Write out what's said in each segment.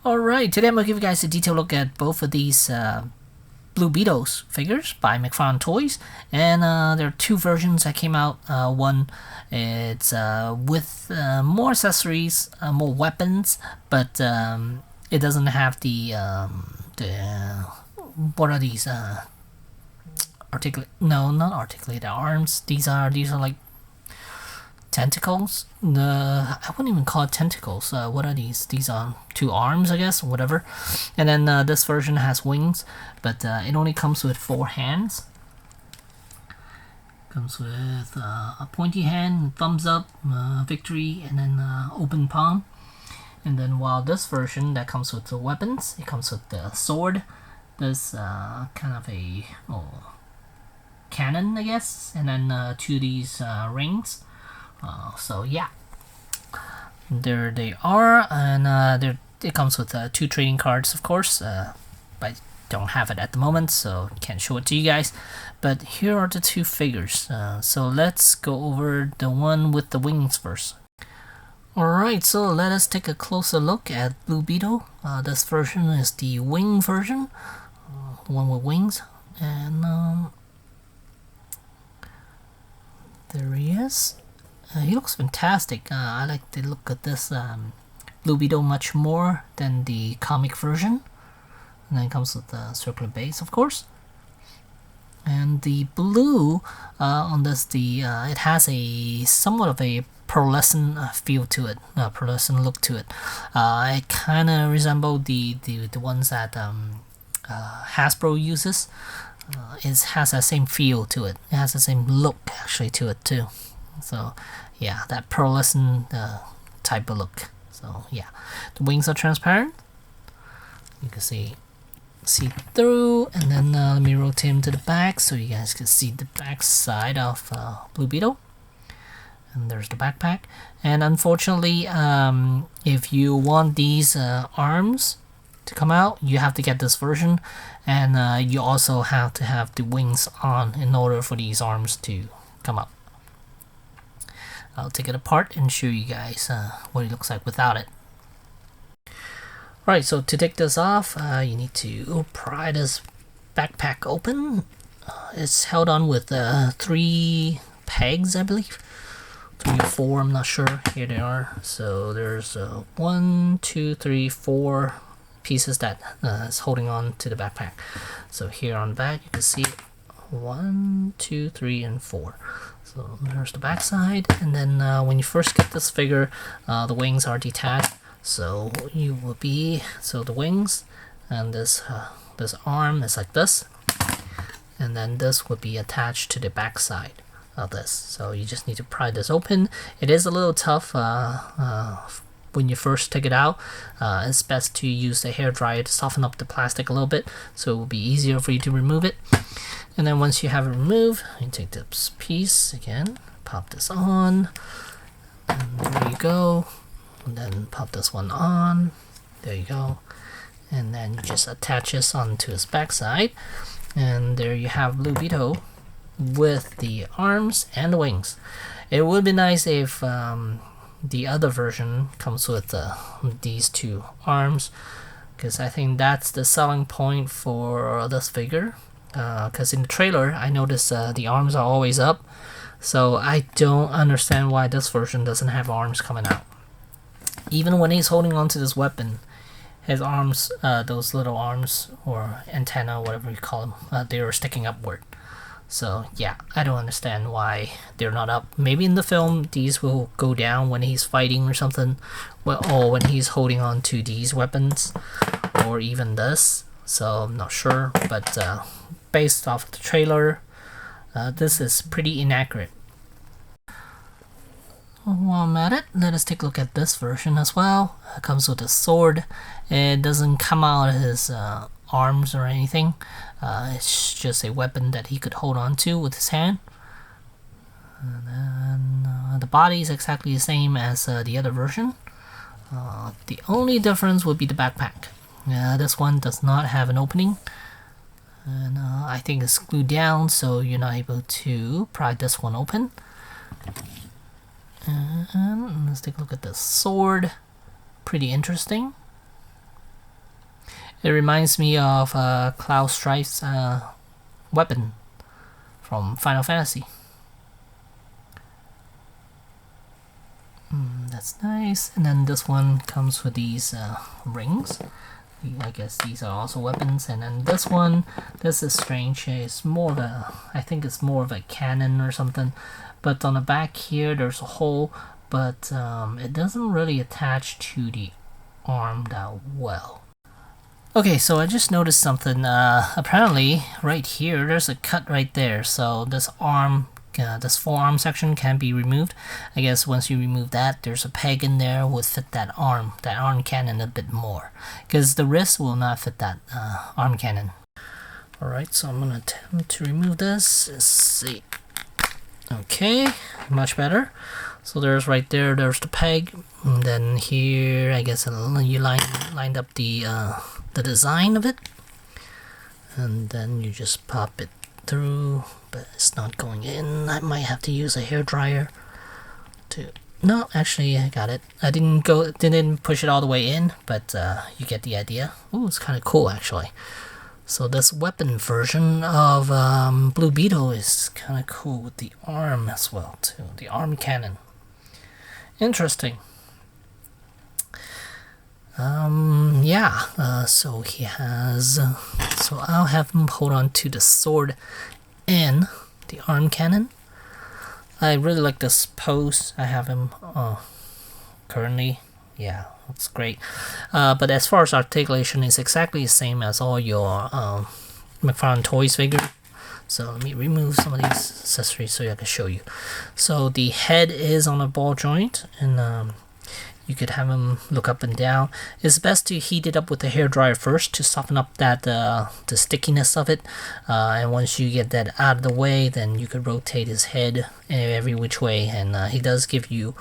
Alright, today I'm going to give you guys a detailed look at both of these Blue Beetles figures by McFarlane Toys. And there are two versions that came out. One, it's with more accessories, more weapons, but it doesn't have the what are these? Articulate? No, not articulated arms. These are like tentacles. I wouldn't even call it tentacles. What are these? These are two arms, I guess, whatever. And then this version has wings, but it only comes with 4 hands. Comes with a pointy hand, thumbs up, victory, and then open palm. And then while this version that comes with the weapons, it comes with the sword. This kind of a cannon, I guess, and then 2 of these rings. So yeah, there they are, and it comes with 2 trading cards, of course. But I don't have it at the moment, so can't show it to you guys. But here are the 2 figures. So let's go over the one with the wings first. Alright, so let us take a closer look at Blue Beetle. This version is the wing version, the one with wings, and there he is. He looks fantastic. I like the look of this Blue Beetle much more than the comic version. And then it comes with the circular base, of course. And the blue on this, it has a somewhat of a pearlescent feel to it, pearlescent look to it. It kind of resembles the ones that Hasbro uses. It has that same feel to it. It has the same look actually to it too. So yeah, that pearlescent type of look. So yeah, the wings are transparent. You can see through, and then let me rotate him to the back so you guys can see the back side of Blue Beetle. And there's the backpack. And unfortunately, if you want these arms to come out, you have to get this version, and you also have to have the wings on in order for these arms to come out. I'll take it apart and show you guys what it looks like without it. Alright, so to take this off, you need to pry this backpack open. It's held on with 3 pegs, I believe. 3 or 4, I'm not sure. Here they are. So there's 1, 2, 3, 4 pieces that is holding on to the backpack. So here on the back, you can see 1, 2, 3, and 4. So there's the back side, and then when you first get this figure, the wings are detached. So you will be the wings, and this arm is like this, and then this would be attached to the back side of this. So you just need to pry this open. It is a little tough when you first take it out. It's best to use the hair dryer to soften up the plastic a little bit, so it will be easier for you to remove it. And then once you have it removed, you take this piece again, pop this on, and there you go. And then pop this one on, there you go. And then you just attach this onto his backside, and there you have Blue Beetle with the arms and the wings. It would be nice if the other version comes with these 2 arms, because I think that's the selling point for this figure. Because in the trailer I noticed the arms are always up, so I don't understand why this version doesn't have arms coming out. Even when he's holding on to this weapon, his arms, those little arms or antenna, whatever you call them, they are sticking upward. So yeah, I don't understand why they're not up. Maybe in the film these will go down when he's fighting or something, or when he's holding on to these weapons, or even this. So I'm not sure, but based off of the trailer, this is pretty inaccurate. While I'm at it, let us take a look at this version as well. It comes with a sword. It doesn't come out of his arms or anything. It's just a weapon that he could hold on to with his hand. And then the body is exactly the same as the other version. The only difference would be the backpack. This one does not have an opening, and I think it's glued down, so you're not able to pry this one open. And let's take a look at the sword. Pretty interesting. It reminds me of Cloud Strife's weapon from Final Fantasy. That's nice. And then this one comes with these rings. I guess these are also weapons. And then this one, this is strange. It's more of a, I think it's more of a cannon or something. But on the back here, there's a hole, but it doesn't really attach to the arm that well. Okay, so I just noticed something. Apparently, right here, there's a cut right there. So this arm, this forearm section can be removed. I guess once you remove that, there's a peg in there would fit that arm cannon a bit more. Because the wrist will not fit that arm cannon. Alright, so I'm going to attempt to remove this. Let's see. Okay, much better. So there's right there, there's the peg. And then here, I guess you lined up the design of it. And then you just pop it through, but it's not going in. I might have to use a hairdryer to... No, actually I got it. I didn't push it all the way in, but you get the idea. Ooh, it's kind of cool actually. So this weapon version of Blue Beetle is kind of cool with the arm as well too. The arm cannon. Interesting. Yeah, so he has, so I'll have him hold on to the sword and the arm cannon. I really like this pose. I have him currently. Yeah, that's great. But as far as articulation, it's exactly the same as all your McFarlane Toys figure. So let me remove some of these accessories so I can show you. So the head is on a ball joint, and you could have him look up and down. It's best to heat it up with the hairdryer first to soften up that the stickiness of it. And once you get that out of the way, then you could rotate his head every which way, and he does give you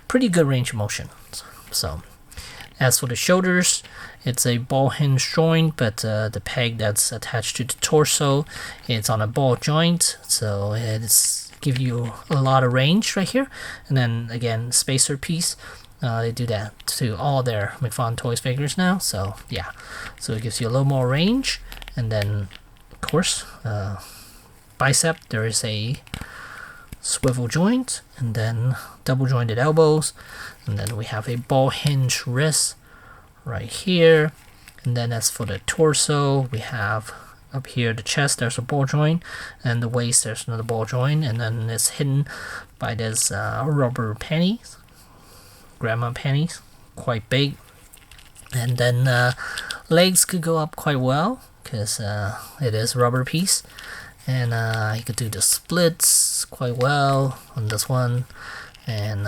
pretty good range of motion. So as for the shoulders, it's a ball hinge joint, but the peg that's attached to the torso, it's on a ball joint, so it's give you a lot of range right here. And then again, spacer piece. They do that to all their McFarlane Toys figures now, so yeah. So it gives you a little more range. And then, of course, bicep, there is a swivel joint, and then double jointed elbows. And then we have a ball hinge wrist right here. And then as for the torso, we have up here the chest, there's a ball joint, and the waist, there's another ball joint. And then it's hidden by this rubber panties. Grandma panties, quite big. And then legs could go up quite well because it is rubber piece, and you could do the splits quite well on this one, and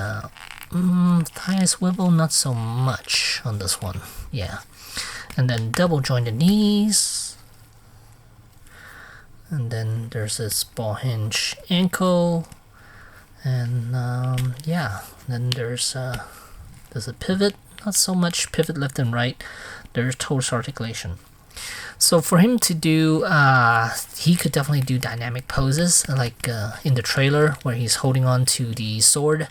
thigh swivel not so much on this one. Yeah. And then double jointed knees, and then there's this ball hinge ankle, and yeah, then there's a pivot, not so much pivot left and right. There's torso articulation. So for him to do, he could definitely do dynamic poses, like in the trailer where he's holding on to the sword.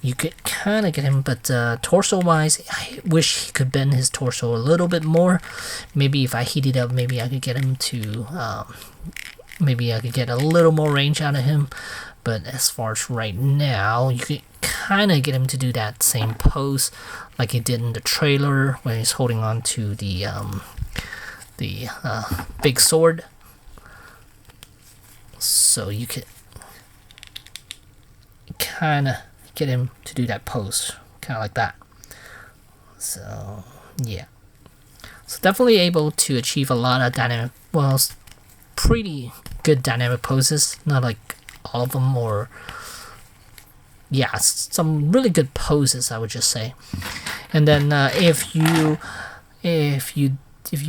You could kind of get him, but torso-wise, I wish he could bend his torso a little bit more. Maybe if I heat it up, maybe I could get him to, maybe I could get a little more range out of him. But as far as right now, you could kind of get him to do that same pose like he did in the trailer when he's holding on to the big sword. So you could kind of get him to do that pose, kind of like that. So yeah, so definitely able to achieve a lot of dynamic, well, pretty good dynamic poses, not like all of them, or yeah, some really good poses, I would just say. And then if you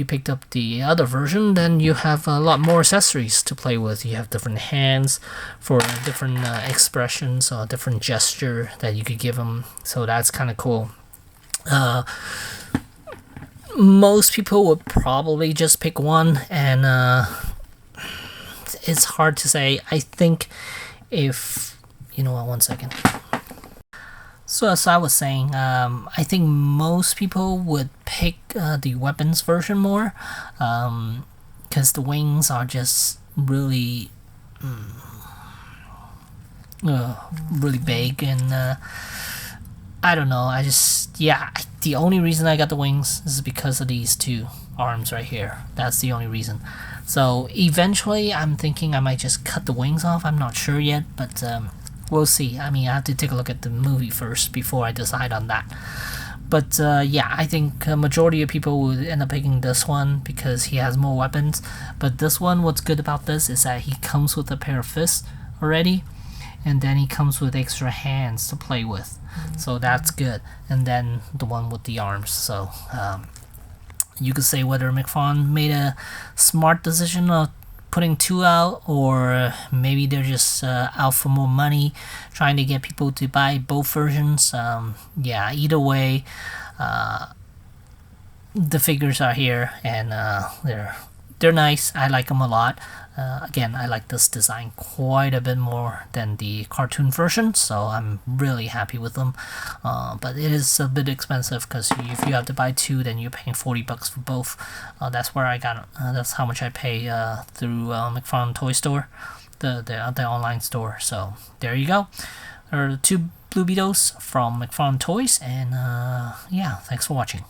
picked up the other version, then you have a lot more accessories to play with. You have different hands for different expressions or different gesture that you could give them, so that's kind of cool. Most people would probably just pick one, and it's hard to say. I think if, you know what, one second. So as I was saying, I think most people would pick pick the weapons version more, because the wings are just really really big, and I don't know, the only reason I got the wings is because of these two arms right here. That's the only reason. So eventually I'm thinking I might just cut the wings off. I'm not sure yet, but we'll see. I mean, I have to take a look at the movie first before I decide on that. But yeah, I think a majority of people would end up picking this one because he has more weapons. But this one, what's good about this is that he comes with a pair of fists already, and then he comes with extra hands to play with. So that's good. And then the one with the arms. So you could say whether McFarlane made a smart decision of putting two out, or maybe they're just out for more money, trying to get people to buy both versions. Yeah, either way, the figures are here, and they're nice. I like them a lot. Again, I like this design quite a bit more than the cartoon version, so I'm really happy with them. But it is a bit expensive because if you have to buy two, then you're paying $40 for both. That's where I got. That's how much I pay through McFarlane Toy Store, the online store. So there you go. There are two Blue Beetles from McFarlane Toys, and yeah, thanks for watching.